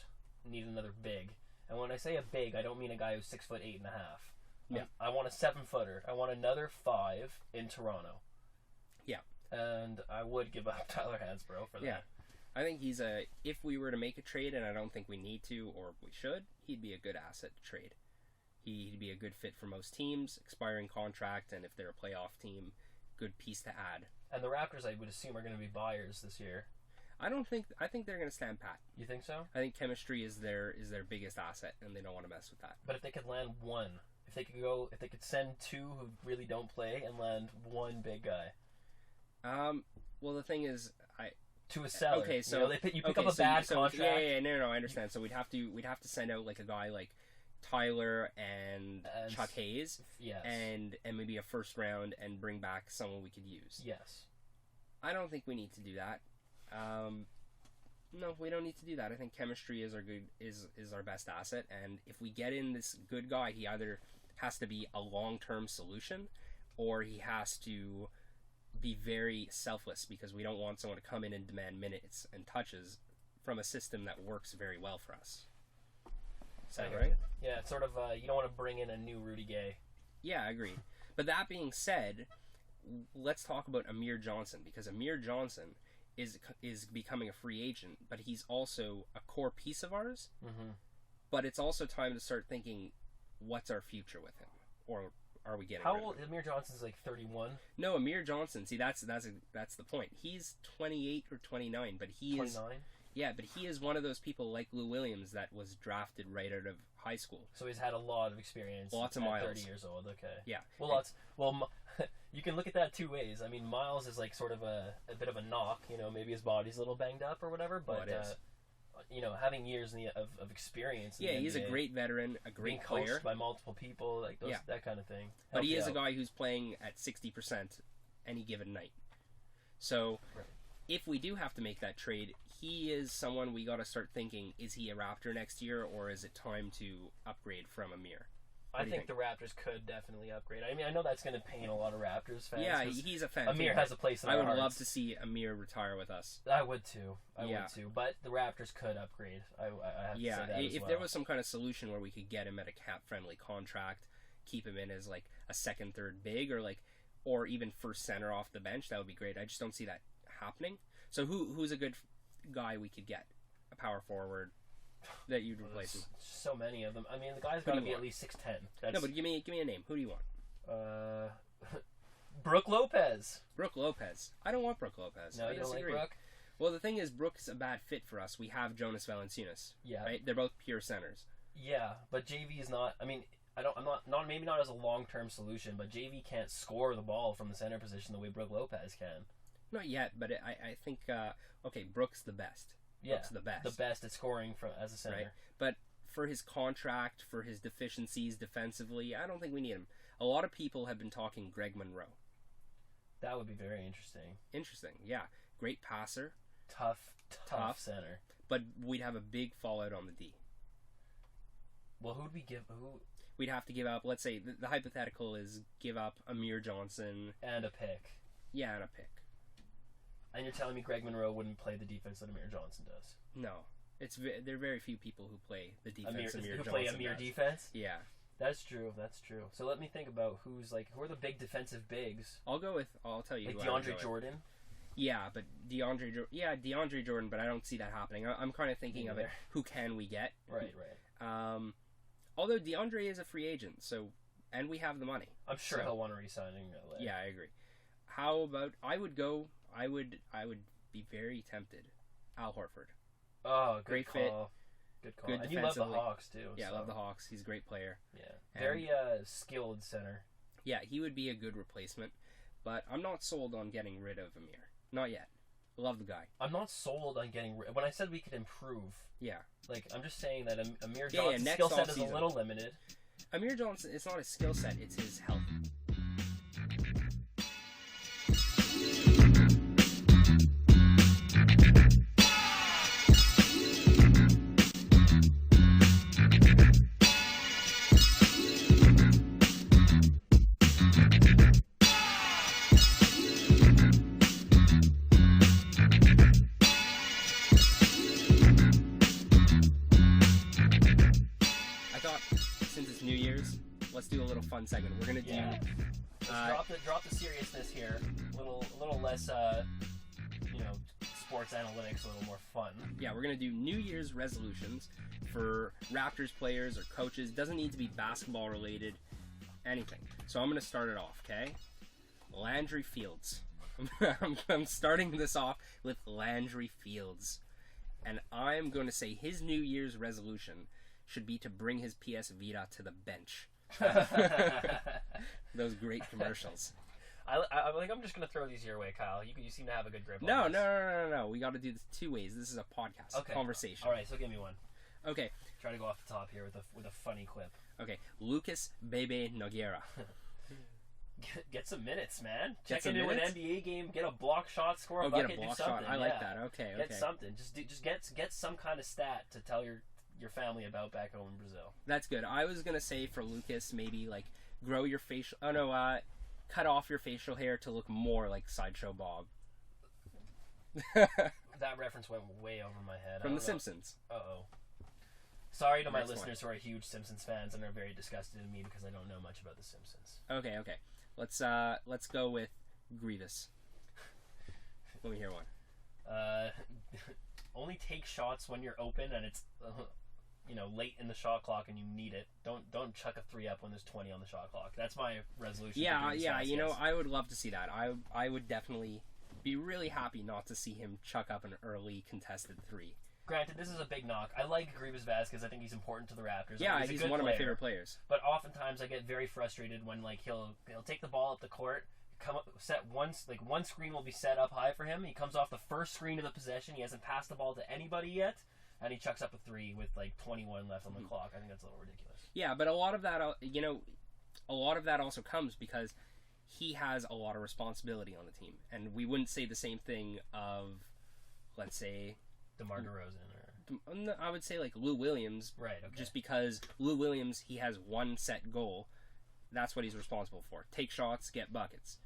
A: need another big. And when I say a big, I don't mean a guy who's 6'8.5".
B: Yeah.
A: I want a 7-footer. I want another 5 in Toronto.
B: Yeah.
A: And I would give up Tyler Hansborough for that.
B: Yeah. I think if we were to make a trade, and I don't think we need to or we should, he'd be a good asset to trade. He'd be a good fit for most teams, expiring contract, and if they're a playoff team, good piece to add.
A: And the Raptors, I would assume, are going to be buyers this year.
B: I think they're going to stand pat.
A: You think so?
B: I think chemistry is their biggest asset, and they don't want to mess with that.
A: But if they could land one, if they could send 2 who really don't play and land 1 big guy.
B: Well, the thing is,
A: to a seller.
B: Okay, so
A: you pick up a bad contract.
B: Yeah, no, I understand. So we'd have to send out like a guy like Tyler and Chuck Hayes,
A: yes,
B: and maybe a first round, and bring back someone we could use.
A: Yes,
B: I don't think we need to do that. No, we don't need to do that. I think chemistry is our best asset, and if we get in this good guy, he either has to be a long-term solution, or he has to be very selfless, because we don't want someone to come in and demand minutes and touches from a system that works very well for us. Is that right?
A: Yeah, it's sort of, you don't want to bring in a new Rudy Gay.
B: Yeah, I agree. But that being said, let's talk about Amir Johnson, because Amir Johnson is becoming a free agent, but he's also a core piece of ours.
A: Mm-hmm.
B: But it's also time to start thinking, what's our future with him? Or are we getting
A: How
B: rid of
A: old?
B: him?
A: Amir Johnson's like 31.
B: No, Amir Johnson. See, that's the point. He's 28 or 29, but he
A: 29?
B: Yeah, but he is one of those people like Lou Williams that was drafted right out of high school.
A: So he's had a lot of experience.
B: Lots of
A: at
B: miles.
A: 30 years old. Okay.
B: Yeah.
A: Well, you can look at that 2 ways. I mean, Miles is like sort of a bit of a knock. Maybe his body's a little banged up or whatever. But having years of experience. In the
B: he's
A: NBA,
B: a great veteran, a great
A: being coached
B: player
A: by multiple people, like those, that kind of thing.
B: But he is
A: out.
B: a guy who's playing at 60% any given night. So, if we do have to make that trade, he is someone we got to start thinking: is he a Raptor next year, or is it time to upgrade from Amir?
A: I think the Raptors could definitely upgrade. I mean, I know that's going to pain a lot of Raptors fans.
B: Yeah, he's a fan.
A: Amir has a place in our hearts.
B: I would love to see Amir retire with us.
A: I would too. I would too. But the Raptors could upgrade. I have to say that as well.
B: If there was some kind of solution where we could get him at a cap-friendly contract, keep him in as like a second, third big, or even first center off the bench, that would be great. I just don't see that happening. So who's a good guy we could get? A power forward that you'd replace him?
A: So many of them. I mean, the guy's got to be at least 6'10".
B: No, but give me a name. Who do you want?
A: Brooke Lopez.
B: Brooke Lopez. I don't want Brooke Lopez.
A: No,
B: I
A: you don't
B: disagree.
A: like Brooke?
B: Well, the thing is, Brooke's a bad fit for us. We have Jonas Valanciunas.
A: Yeah.
B: Right? They're both pure centers.
A: Yeah, but JV is not. I mean, maybe not as a long-term solution, but JV can't score the ball from the center position the way Brooke Lopez can.
B: Not yet, but I think Brooke's the best. looks the best.
A: The best at scoring as a center.
B: Right? But for his contract, for his deficiencies defensively, I don't think we need him. A lot of people have been talking Greg Monroe.
A: That would be very interesting.
B: Interesting, yeah. Great passer.
A: Tough center.
B: But we'd have a big fallout on the D.
A: Well, who'd we give? Who?
B: We'd have to give up, let's say, the hypothetical is give up Amir Johnson.
A: And a pick.
B: Yeah, and a pick.
A: And you're telling me Greg Monroe wouldn't play the defense that Amir Johnson does?
B: No. There are very few people who play the defense Amir Johnson
A: play Amir
B: does.
A: defense?
B: Yeah.
A: That's true. So let me think about who are the big defensive bigs?
B: I'll tell you.
A: Like DeAndre Jordan?
B: Yeah, but DeAndre Jordan, but I don't see that happening. I'm kind of thinking of it, who can we get?
A: Right.
B: Although DeAndre is a free agent, and we have the money.
A: I'm sure he'll want to resign in LA.
B: Yeah, I agree. How about I would be very tempted. Al Horford.
A: Oh,
B: great
A: call. Good call. And you love the Hawks too.
B: Yeah, I love the Hawks. He's a great player.
A: Yeah. Very skilled center.
B: Yeah, he would be a good replacement, but I'm not sold on getting rid of Amir. Not yet. Love the guy.
A: I'm not sold on getting rid. When I said we could improve.
B: Yeah.
A: Like, I'm just saying that Amir Johnson's skill set is a little limited.
B: Amir Johnson, it's not his skill set, it's his health. Let's do a little fun segment. We're gonna do.
A: Drop the seriousness here. A little less, sports analytics. A little more fun.
B: Yeah, we're gonna do New Year's resolutions for Raptors players or coaches. Doesn't need to be basketball related. Anything. So I'm gonna start it off. Okay. Landry Fields. I'm starting this off with Landry Fields, and I'm going to say his New Year's resolution should be to bring his PS Vita to the bench. Those great commercials.
A: I'm just gonna throw these your way, Kyle. You seem to have a good grip.
B: No. We got to do this two ways. This is a podcast, conversation.
A: All right, so give me one.
B: Okay.
A: Try to go off the top here with a funny quip.
B: Okay, Lucas Bebe Nogueira.
A: Get some minutes, man. Check into an NBA game. Get a block shot. Score a bucket.
B: Get a block
A: do something.
B: shot. I like that. Okay.
A: Get something. Just get some kind of stat to tell your family about back home in Brazil.
B: That's good. I was gonna say for Lucas, maybe like grow your facial. Oh no, cut off your facial hair to look more like Sideshow Bob.
A: That reference went way over my head.
B: From The Simpsons.
A: Uh-oh. Sorry to my listeners who are huge Simpsons fans and are very disgusted in me because I don't know much about The Simpsons.
B: Okay. Let's go with Grievous. Let me hear one.
A: Only take shots when you're open and it's late in the shot clock and you need it. Don't chuck a 3-up when there's 20 on the shot clock. That's my resolution.
B: Yeah. I would love to see that. I would definitely be really happy not to see him chuck up an early contested 3.
A: Granted, this is a big knock. I like Grievous Vasquez. I think he's important to the Raptors.
B: Yeah, he's one of my favorite players.
A: But oftentimes I get very frustrated when he'll take the ball up the court, come up, set one screen will be set up high for him. He comes off the first screen of the possession. He hasn't passed the ball to anybody yet, and he chucks up a 3 with 21 left on the clock. I think that's a little ridiculous.
B: Yeah, but a lot of that, also comes because he has a lot of responsibility on the team, and we wouldn't say the same thing of, let's say,
A: DeMar DeRozan, or
B: I would say like Lou Williams,
A: right? Okay.
B: Just because Lou Williams, he has one set goal, that's what he's responsible for: take shots, get buckets.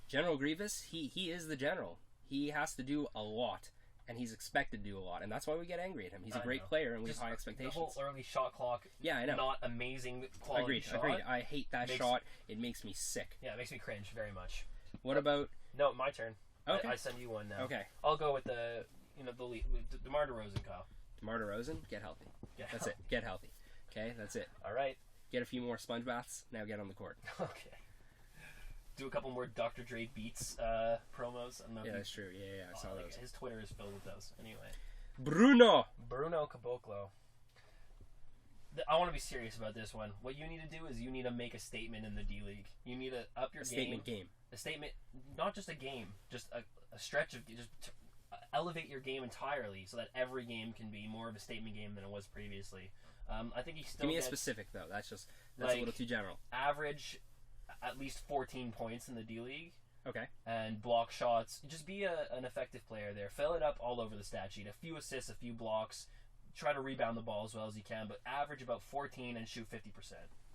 B: General Grievous, he is the general. He has to do a lot, and he's expected to do a lot, and that's why we get angry at him. He's a great player, and we have high expectations.
A: The whole early shot clock,
B: I know,
A: not amazing quality shot.
B: Agreed. I hate that shot. It makes me sick.
A: Yeah, it makes me cringe very much.
B: What about?
A: No, my turn.
B: Okay.
A: I send you one now.
B: Okay.
A: I'll go with the lead. DeMar DeRozan, Kyle.
B: DeMar DeRozan, get healthy. That's it. Get healthy. Okay, that's it.
A: All right.
B: Get a few more sponge baths. Now get on the court.
A: Okay. Do a couple more Dr. Dre Beats promos.
B: That's true. Yeah, I saw those.
A: His Twitter is filled with those. Anyway.
B: Bruno
A: Caboclo. I want to be serious about this one. What you need to do is you need to make a statement in the D-League. You need to up your game.
B: Statement game.
A: A statement, not just a game, just a stretch of just elevate your game entirely so that every game can be more of a statement game than it was previously. I think he still
B: Give me a
A: gets,
B: specific, though. That's a
A: like,
B: little too general.
A: average at least 14 points in the D-League.
B: Okay.
A: And block shots. Just be an effective player there. Fill it up all over the stat sheet. A few assists, a few blocks. Try to rebound the ball as well as you can, but average about 14 and shoot 50%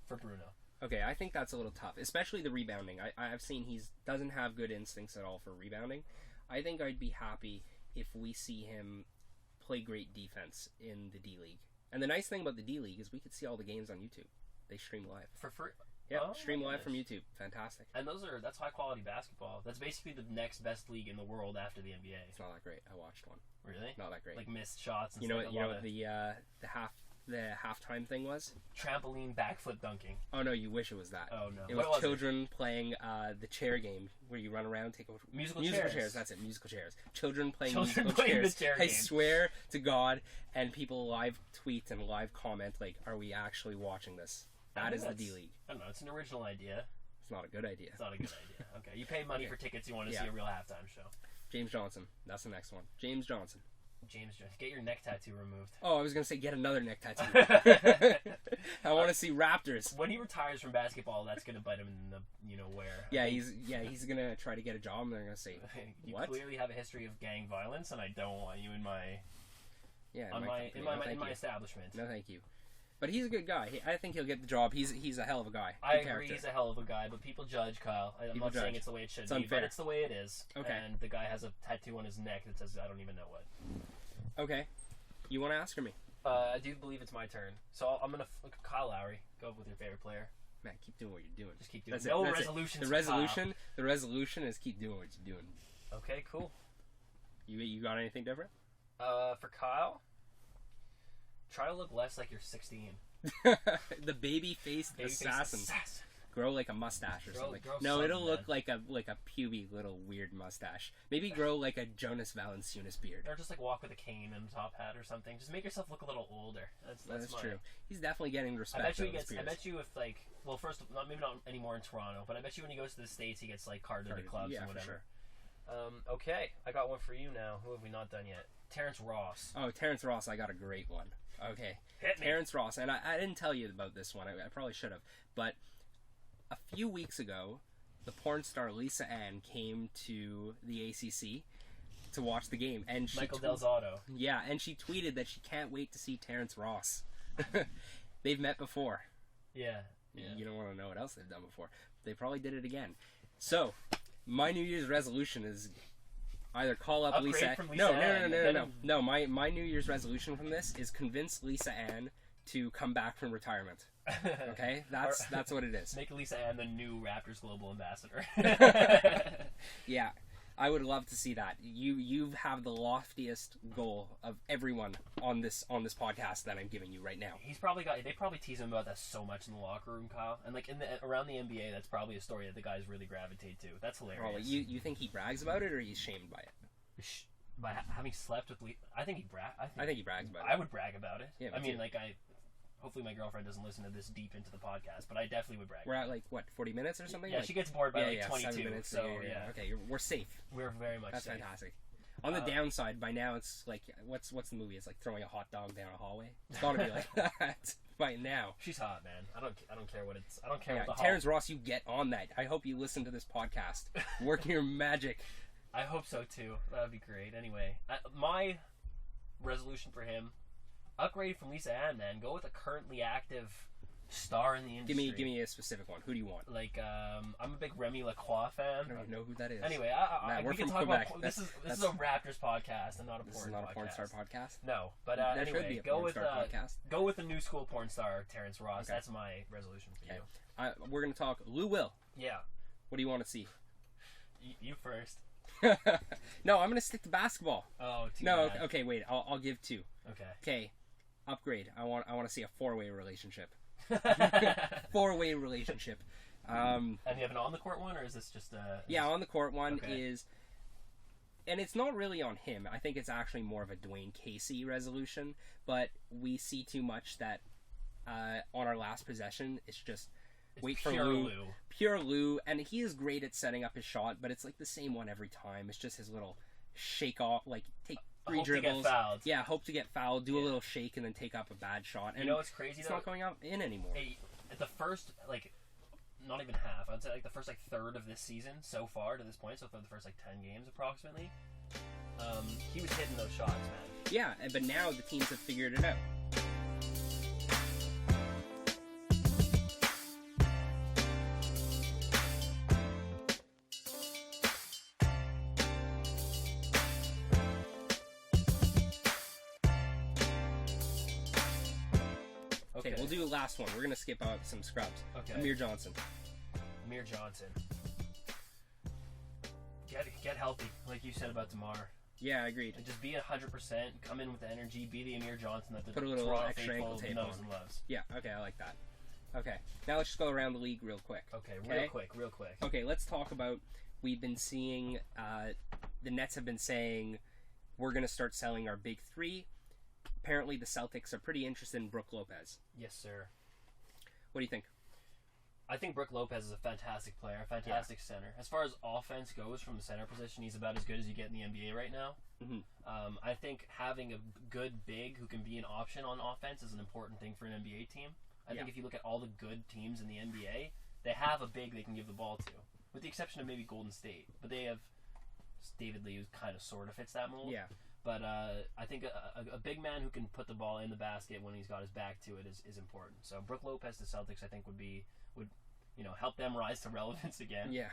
A: for Bruno.
B: Okay, I think that's a little tough, especially the rebounding. I've seen he doesn't have good instincts at all for rebounding. I think I'd be happy if we see him play great defense in the D-League. And the nice thing about the D-League is we could see all the games on YouTube. They stream live.
A: For free?
B: Yeah,
A: Oh,
B: stream
A: my
B: live from
A: goodness.
B: YouTube. Fantastic.
A: And that's high quality basketball. That's basically the next best league in the world after the NBA.
B: It's not that great. I watched one.
A: Really?
B: Not that great.
A: Like missed shots and
B: You know
A: stuff.
B: what? You know what the halftime thing was?
A: Trampoline backflip dunking.
B: Oh no, you wish it was that.
A: Oh no.
B: It
A: What
B: was
A: was
B: children playing the chair game where you run around, take over
A: Musical
B: chairs.
A: chairs.
B: That's it, musical chairs. Children playing
A: Children
B: musical
A: playing the
B: chairs.
A: chair
B: I
A: game.
B: swear to God, and people live tweet and live comment like, "Are we actually watching this?" That is the
A: that's-
B: D-League.
A: I don't know. It's an original idea.
B: It's not a good idea.
A: It's not a good idea. Okay. You pay money for tickets. You want to see a real halftime show.
B: James Johnson. That's the next one. James Johnson.
A: James, get your neck tattoo removed.
B: Oh, I was gonna say get another neck tattoo. I want to see Raptors.
A: When he retires from basketball, that's gonna bite him in the where.
B: Yeah, he's gonna try to get a job, and they're gonna say,
A: You
B: "What?"
A: clearly have a history of gang violence, and I don't want you in my
B: Thank you.
A: establishment.
B: No, thank you. But he's a good guy. I think he'll get the job. He's a hell of a guy.
A: I
B: Good
A: agree,
B: character.
A: he's a hell of a guy, but people judge Kyle. I'm
B: People
A: not saying
B: judge.
A: it's the way it should
B: It's
A: be,
B: unfair.
A: but it's the way it is.
B: Okay.
A: And the guy has a tattoo on his neck that says I don't even know what.
B: Okay. You want to ask me?
A: I do believe it's my turn. So I'm gonna look at Kyle Lowry. Go with your favorite player.
B: Man, keep doing what you're doing.
A: Just keep doing.
B: That's
A: No
B: it. That's
A: resolutions.
B: it. The resolution is keep doing what you're doing.
A: Okay, cool.
B: You got anything different?
A: For Kyle, try to look less like you're 16.
B: The baby-faced assassin. Grow like a mustache or something.
A: grow
B: No, it'll
A: something,
B: look like a puby little weird mustache. Maybe grow like a Jonas Valanciunas beard.
A: Or just like walk with a cane and a top hat or something. Just make yourself look a little older. That's
B: true. He's definitely getting respect.
A: I bet you
B: though,
A: he
B: his
A: gets. I
B: peers.
A: bet you if first maybe not anymore in Toronto, but I bet you when he goes to the States he gets like carded to clubs
B: yeah,
A: and whatever.
B: for sure.
A: Okay, I got one for you now. Who have we not done yet? Terrence Ross.
B: Oh, Terrence Ross, I got a great one. Okay.
A: Hit me.
B: Terrence Ross, and I didn't tell you about this one. I probably should have. But a few weeks ago, the porn star Lisa Ann came to the ACC to watch the game. And she
A: Michael Delzato.
B: Yeah, and she tweeted that she can't wait to see Terrence Ross. They've met before.
A: Yeah.
B: You don't want to know what else they've done before. They probably did it again. So, my New Year's resolution is either call up
A: Upgrade
B: Lisa.
A: from Lisa Ann,
B: No. My New Year's resolution from this is convince Lisa Ann to come back from retirement. Okay, that's what it is.
A: Make Lisa Ann the new Raptors global ambassador.
B: Yeah, I would love to see that. You have the loftiest goal of everyone on this podcast that I'm giving you right now.
A: He's probably they probably tease him about that so much in the locker room, Kyle. And like around the NBA, that's probably a story that the guys really gravitate to. That's hilarious.
B: Probably. You think he brags about it or he's shamed by it?
A: By having slept with Lisa, I think he
B: I think he brags about it.
A: I would brag about it.
B: Yeah,
A: I mean,
B: too.
A: hopefully my girlfriend doesn't listen to this deep into the podcast, but I definitely would brag.
B: We're at 40 minutes or something?
A: Yeah, she gets bored by 22.
B: 7 minutes.
A: So
B: yeah. Okay, we're safe.
A: We're very much
B: That's
A: safe.
B: fantastic. On the downside, by now it's like what's the movie? It's like throwing a hot dog down a hallway. It's got to be like that by now.
A: She's hot, man. I don't care what it's. I don't care
B: Yeah,
A: what the
B: Terrence Ross, you get on that. I hope you listen to this podcast. Work your magic.
A: I hope so too. That would be great. Anyway, my resolution for him: upgrade from Lisa Ann. Man, go with a currently active star in the industry.
B: Give me a specific one. Who do you want?
A: Like, I'm a big Remy Lacroix fan.
B: I don't even know who that is.
A: Anyway,
B: we're
A: we can
B: from
A: talk
B: Quebec.
A: about this is a Raptors podcast and not a porn
B: This is not
A: podcast.
B: a porn star podcast.
A: No, but
B: There
A: anyway,
B: should be a
A: go
B: porn
A: with
B: star podcast.
A: go with the new school porn star Terrence Ross.
B: Okay.
A: That's my resolution for
B: Okay.
A: you.
B: We're gonna talk Lou Will.
A: Yeah,
B: What do you want to see?
A: you first.
B: No, I'm gonna stick to basketball.
A: Oh, too
B: No,
A: bad.
B: okay, wait. I'll give two.
A: Okay.
B: Okay, upgrade. I want to see a 4-way relationship. 4-way relationship.
A: And you have an on the court one, or is this just a?
B: Yeah, on the court one
A: Okay.
B: is, and it's not really on him. I think it's actually more of a Dwayne Casey resolution. But we see too much that on our last possession, it's just wait for
A: pure
B: Lou.
A: Lou.
B: Pure Lou, and he is great at setting up his shot, but it's like the same one every time. It's just his little shake off, like take 3
A: Hope to get
B: dribbles.
A: fouled.
B: Yeah, hope to get fouled, do a little shake, and then take up a bad shot. And
A: You know what's crazy,
B: it's
A: though?
B: not going out in anymore.
A: Hey, at the first, like, not even half, I'd say like the first like third of this season so far to this point, so for the first like 10 games approximately, he was hitting those shots, man.
B: Yeah, but now the teams have figured it out. Okay, we'll do the last one. We're going to skip out some scrubs.
A: Okay.
B: Amir Johnson.
A: Amir Johnson. Get healthy, like you said about DeMar.
B: Yeah, agreed.
A: And just be 100%, come in with the energy, be the Amir Johnson that the
B: Put a little
A: Toronto
B: extra
A: faithful
B: ankle tape
A: knows
B: on.
A: and loves.
B: Yeah, okay, I like that. Okay, now let's just go around the league real quick.
A: Okay, real quick.
B: Okay, let's talk about, we've been seeing, the Nets have been saying, we're going to start selling our big three. Apparently the Celtics are pretty interested in Brook Lopez.
A: Yes, sir.
B: What do you think?
A: I think Brook Lopez is a fantastic player, a fantastic center. As far as offense goes from the center position, he's about as good as you get in the NBA right now.
B: Mm-hmm.
A: I think having a good big who can be an option on offense is an important thing for an NBA team. I think if you look at all the good teams in the NBA, they have a big they can give the ball to, with the exception of maybe Golden State. But they have David Lee, who kind of sort of fits that mold.
B: Yeah.
A: But I think a big man who can put the ball in the basket when he's got his back to it is important. So Brook Lopez to Celtics, I think would help them rise to relevance again.
B: Yeah,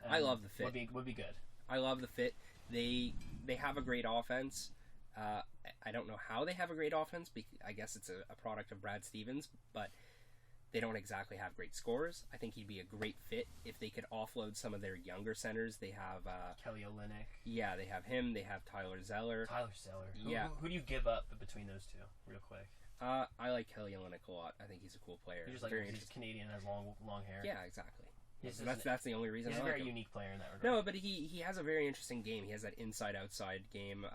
B: I love the fit.
A: Would be good.
B: I love the fit. They have a great offense. I don't know how they have a great offense. I guess it's a product of Brad Stevens, but they don't exactly have great scores. I think he'd be a great fit if they could offload some of their younger centers. They have
A: Kelly Olynyk.
B: Yeah, they have him. They have Tyler Zeller.
A: Who do you give up between those two, real quick?
B: I like Kelly Olynyk a lot. I think he's a cool player.
A: He's Canadian, has long hair.
B: Yeah, exactly.
A: That's
B: the only reason.
A: He's
B: I
A: a
B: like
A: very
B: him.
A: unique player in that regard.
B: No, but he has a very interesting game. He has that inside-outside game,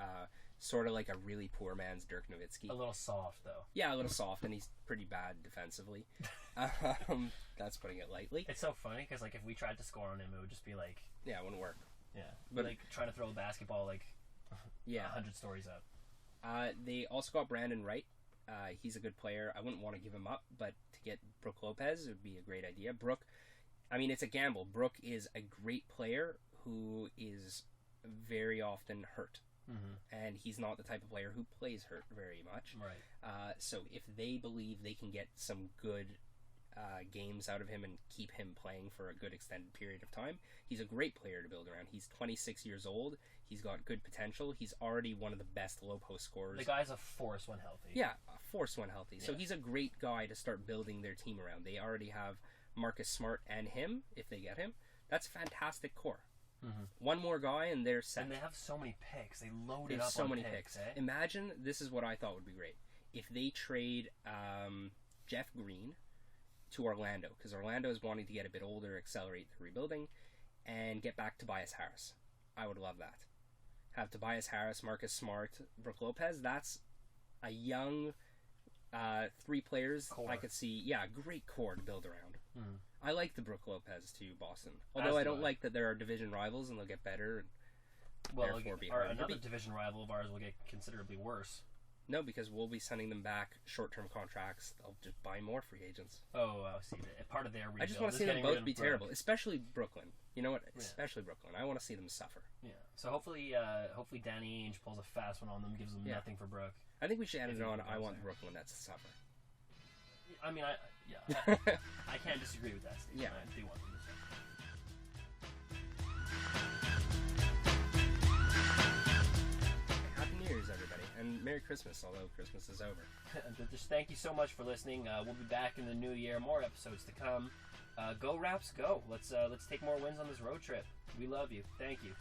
B: sort of like a really poor man's Dirk Nowitzki.
A: A little soft, though.
B: Yeah, a little soft, and he's pretty bad defensively. That's putting it lightly.
A: It's so funny, because like, if we tried to score on him, it would just be like...
B: Yeah, it wouldn't work.
A: Yeah, but like trying to throw a basketball like 100 stories up.
B: They also got Brandon Wright. He's a good player. I wouldn't want to give him up, but to get Brook Lopez would be a great idea. Brook, I mean, it's a gamble. Brook is a great player who is very often hurt. Mm-hmm. And he's not the type of player who plays hurt very much.
A: Right.
B: So if they believe they can get some good games out of him and keep him playing for a good extended period of time, he's a great player to build around. He's 26 years old. He's got good potential. He's already one of the best low post scorers.
A: The guy's a force when healthy.
B: Yeah, a force when healthy.
A: Yeah.
B: So he's a great guy to start building their team around. They already have Marcus Smart and him, if they get him. That's a fantastic core. Mm-hmm. One more guy and they're set.
A: And they have so many picks. They loaded
B: up
A: so
B: on
A: many
B: picks.
A: Eh?
B: Imagine, this is what I thought would be great. If they trade Jeff Green to Orlando, because Orlando is wanting to get a bit older, accelerate the rebuilding, and get back Tobias Harris. I would love that. Have Tobias Harris, Marcus Smart, Brook Lopez. That's a young 3 players
A: core.
B: I could see. Yeah, great core to build around. Mm-hmm. I like the Brook Lopez to Boston. Although
A: As
B: I
A: do
B: don't like that there are division rivals and they'll get better. And therefore be hard
A: another
B: to beat.
A: division rival of ours will get considerably worse.
B: No, because we'll be sending them back short-term contracts. They'll just buy more free agents.
A: Oh, I see. Part of their rebuild.
B: I just want to see them both be terrible, especially Brooklyn. You know what? Especially Brooklyn. I want to see them suffer.
A: Yeah. So hopefully Danny Ainge pulls a fast one on them, gives them nothing for Brook.
B: I think we should end it on I want the Brooklyn Nets to suffer.
A: I mean, I can't disagree with that statement.
B: Yeah.
A: I do want them to suffer.
B: Happy New Year's, everybody, and Merry Christmas, although Christmas is over.
A: Just thank you so much for listening. We'll be back in the new year. More episodes to come. Go Raps, go! Let's take more wins on this road trip. We love you. Thank you.